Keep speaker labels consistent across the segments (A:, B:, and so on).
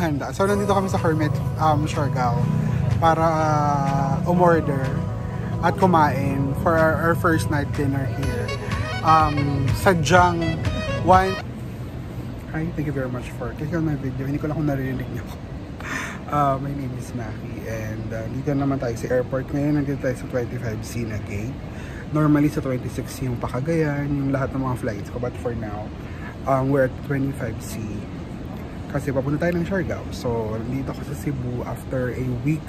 A: handa. So nandito kami sa Hermit Siargao para umorder at kumain for our first night dinner here. Sadyang one. Hi, thank you very much for clicking on my video. Hindi ko lang kung narinig niyo ko. My name is Maki and dito naman tayo sa airport. Ngayon nandito tayo sa 25C na gate. Normally sa 26C yung Pakagayan, yung lahat ng mga flights ko. But for now, we're at 25C. Kasi papunta tayo ng Siargao. So, dito ako sa Cebu after a week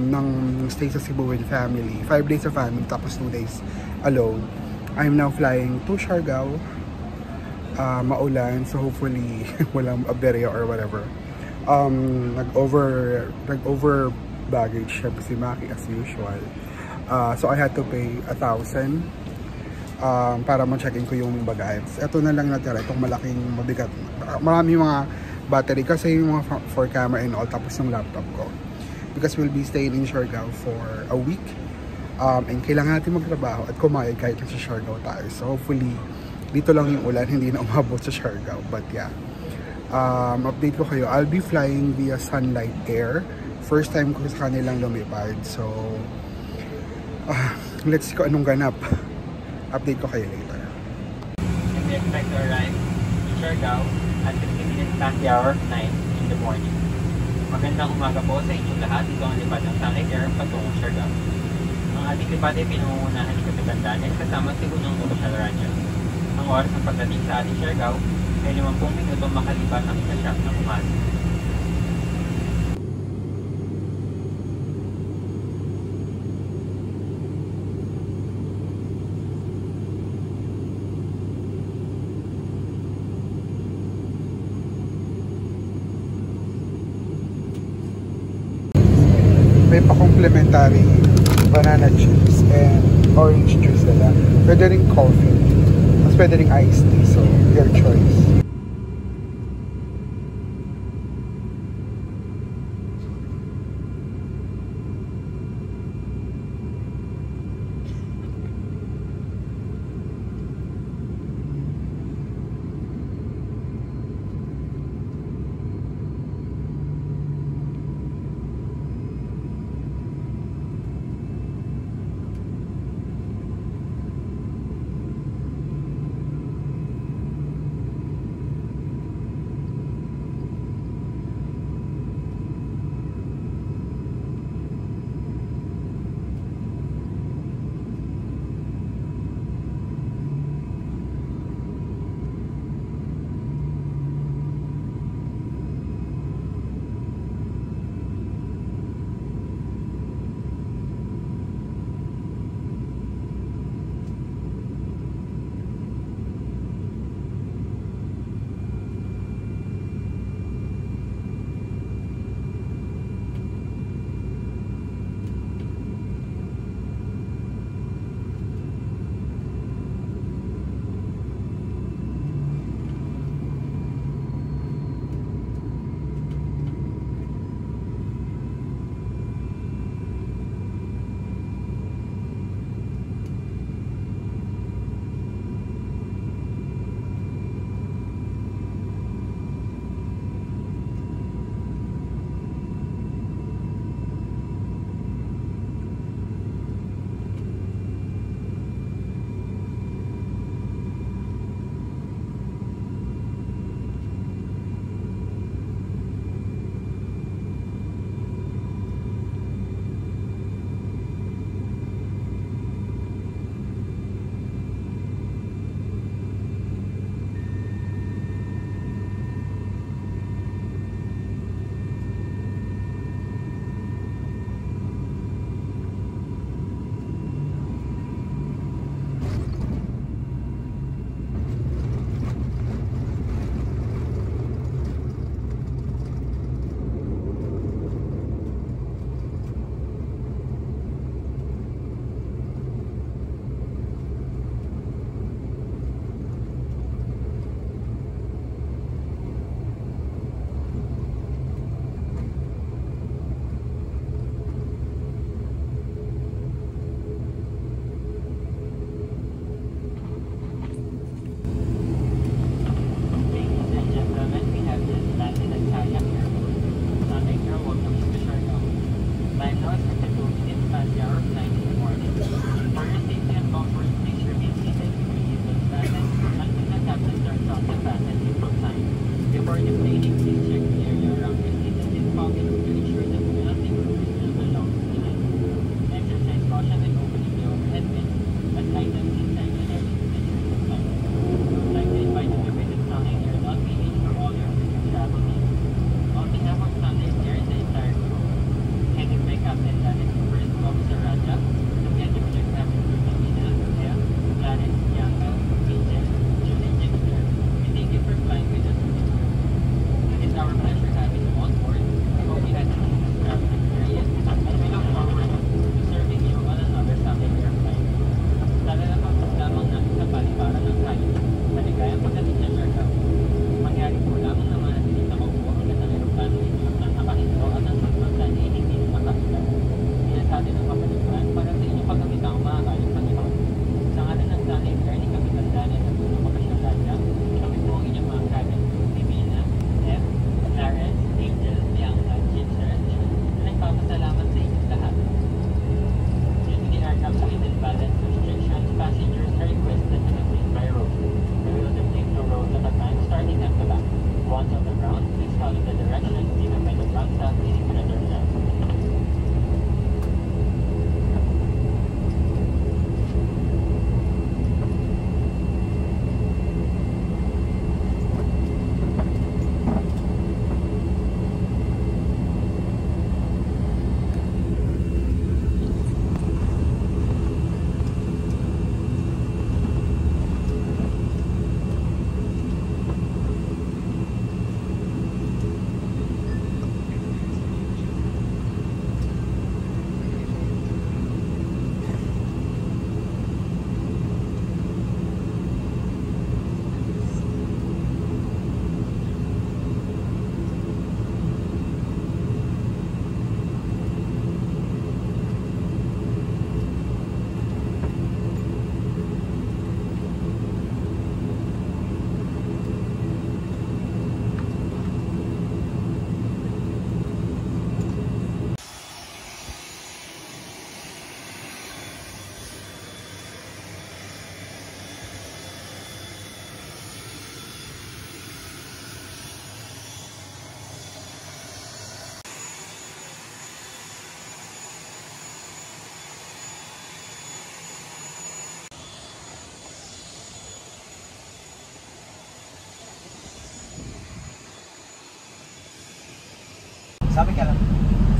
A: ng stay sa Cebu with family. 5 days sa family, tapos 2 days alone. I'm now flying to Siargao. Maulan, so hopefully walang aberya or whatever. Nag-over baggage syempre si Maki as usual. So I had to pay 1,000 para ma-check-in ko yung bagages. Ito na lang natira, itong malaking mabigat. Marami mga battery kasi yung mga for camera and all, tapos yung laptop ko. Because we'll be staying in Siargao for a week. And kailangan natin magtrabaho at kumain kahit sa Siargao tayo. So hopefully, dito lang yung ulan, hindi na umabot sa Siargao. But yeah, update ko kayo. I'll be flying via Sunlight Air. First time ko sa kanilang lumipad. So, let's see ko anong ganap. Update ko kayo later.
B: And we expect to arrive in Siargao at 15 minutes past the hour of 9 in the morning. Magandang umaga po sa inyong lahat. Ito ang lipad ng Sunlight Air patungong Siargao. Ang ating lipad ay pinungunahan ni Kapitan Daniel kasama si Gunong Official Radyo. Ang oras ng pagdating sa ating Siargao ay 50 minuto makalipas ang 1:00 ng umaga.
A: May pa-complimentary banana chips and orange juice nila. Pwede rin coffee. Mas pwede rin iced tea. So, your choice.
B: Sabi ka lang.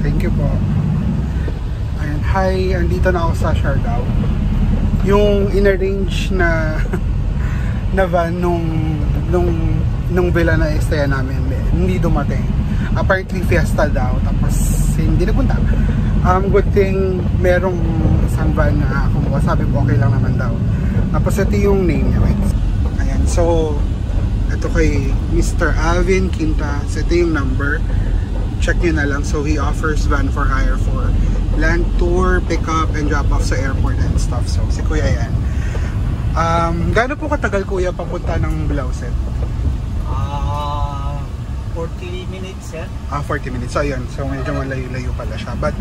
A: Thank you po. Ayan, hi, andito na ako sa Siargao. Yung in-arrange na na van nung villa na istaya namin, hindi dumating. Apparently fiesta daw, tapos hindi napunta. Good thing merong isang van na kumuha, sabi ko okay lang naman daw. Tapos ito yung name niya, wait. Ayan, so ito kay Mr. Alvin Quintas, ito yung number. Check nyo na lang. So he offers van for hire for land tour, pick up, and drop off sa airport and stuff. So si Kuya yan. Gaano po katagal Kuya papunta ng Blauset?
B: 40 minutes, sir.
A: 40 minutes. So ayun, so medyo malayo-layo pala siya. But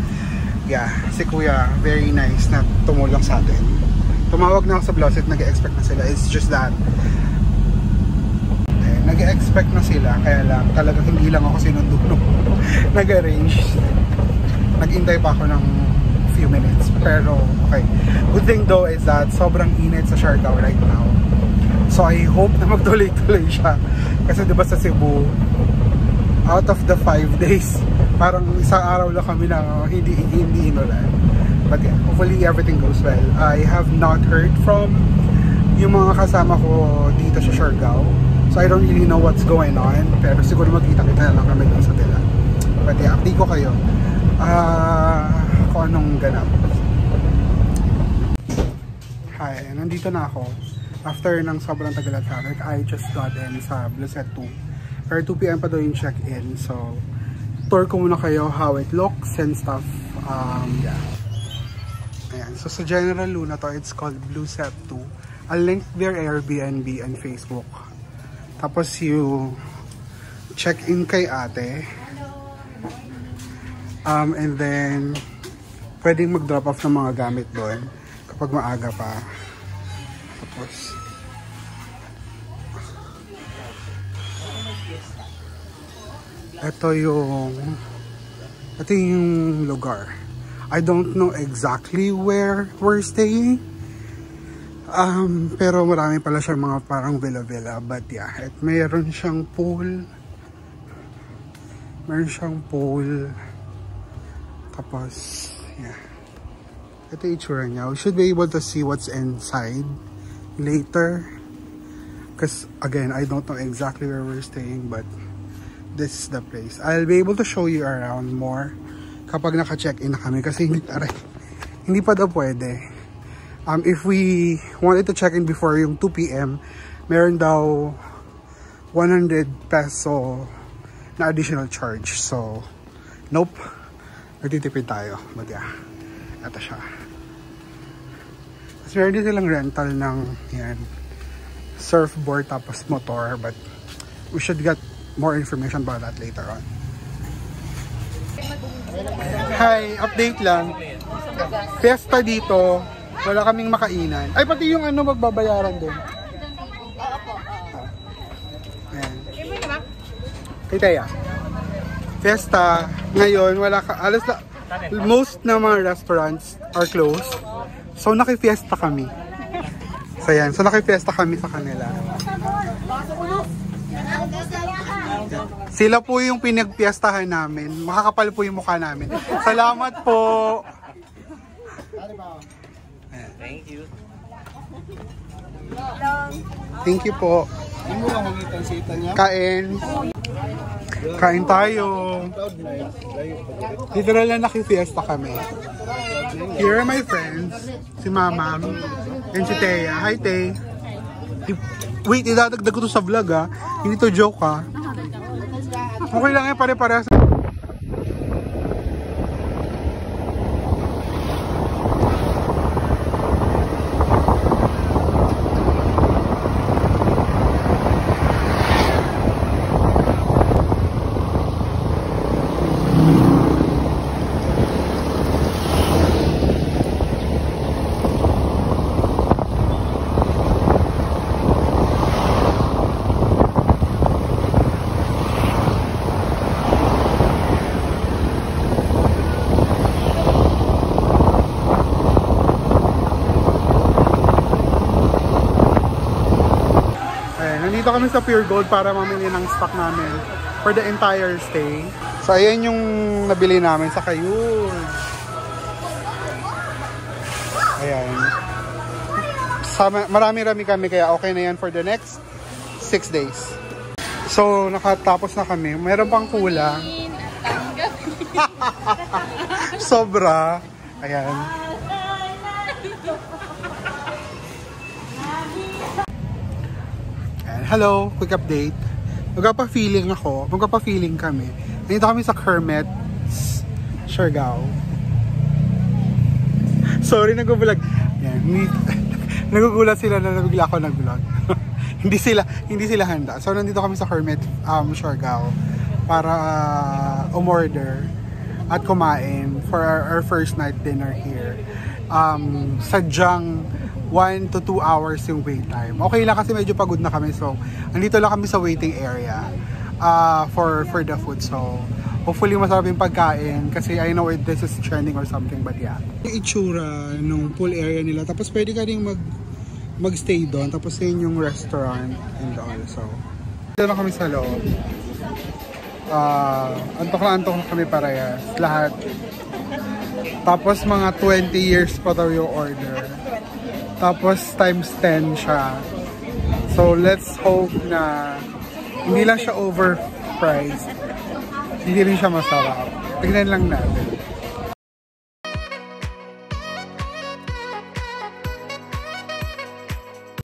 A: yeah, si Kuya, very nice na tumulong sa atin. Tumawag na ako sa Blauset, nag-expect na sila. It's just that nag-expect na sila, kaya lang talaga hindi lang ako sinundo nag-arrange. Nag-intay pa ako ng few minutes, pero okay. Good thing though is that sobrang init sa Siargao right now, so I hope na magtuloy-tuloy siya, kasi diba sa Cebu, out of the 5 days parang isang araw lang kami na hindi inulan. But yeah, hopefully everything goes well. I have not heard from yung mga kasama ko dito sa Siargao, so I don't really know what's going on, pero siguro magkita-kita na lang kami dun sa tila. But yeah, update ko kayo kung anong ganap. Hi, nandito na ako. After ng sobrang tagal at traffic, I just got in sa Blauset 2. Pero 2 PM pa daw yung check-in. So, tour ko muna kayo how it looks and stuff. Yeah. Ayan. So, sa General Luna to, it's called Blauset 2. I'll link their Airbnb and Facebook. Tapos you check-in kay ate. And then pwedeng mag-drop off ng mga gamit doon kapag maaga pa. Tapos ito yung lugar. I don't know exactly where we're staying. Pero marami pala siya mga parang villa-villa. But yeah, mayroon siyang pool. Tapos, yeah. Ito yung itsura niya. We should be able to see what's inside later. Because, again, I don't know exactly where we're staying, but this is the place. I'll be able to show you around more kapag naka-check-in na kami. Kasi hindi pa daw pwede. If we wanted to check in before yung 2 PM, meron daw 100 peso na additional charge. So, nope. Nagtitipid tayo. But yeah, ito siya. Tapos meron din silang rental ng yan, surfboard tapos motor. But we should get more information about that later on. Hi, update lang. Fiesta dito. Wala kaming makainan. Ay, pati yung ano magbabayaran din. Ayan. Kay Teya. Fiesta. Ngayon, wala ka. Most na mga restaurants are closed. So, naki-fiesta kami. So, yan. So, naki-fiesta kami sa kanila. Sila po yung pinagpiestahan namin. Makakapal po yung mukha namin. Salamat po!
B: Thank you.
A: Thank you po. Kain. Kain tayo. Dito na lang naki-fiesta kami. Here are my friends. Si Mama and si Teya. Hi, Tay. Wait, idadagdag ko to sa vlog ha. Hindi to joke ha. Okay lang yan, pare-parehas. Nandito kami sa Pure Gold para mamili ng stock namin for the entire stay. So, ayan yung nabili namin sa Kayun. Ayan. Marami-rami kami kaya okay na yan for the next 6 days. So, nakatapos na kami. Meron pang kulang. Sobra. Ayan. Hello, quick update. Magpapa-feeling kami. Nandito kami sa Kermit, Siargao. Sorry, nag-vlog. Yan, nagugulat sila na nabigla ako nag-vlog. hindi sila handa. So, nandito kami sa Kermit, Siargao para umorder at kumain for our first night dinner here. Sadyang 1 to 2 hours yung wait time. Okay lang kasi medyo pagod na kami. So, andito lang kami sa waiting area for the food. So, hopefully masarap yung pagkain kasi I know this is trending or something, but yeah. Yung itsura nung pool area nila. Tapos pwede ka rin magstay doon. Tapos yun yung restaurant and all. So, dito na kami sa loob. Antok na kami parehas. Lahat. Tapos mga 20 years pa daw yung order. Tapos times 10 siya. So let's hope na hindi lang siya overpriced. Hindi rin siya masarap. Tignan lang natin.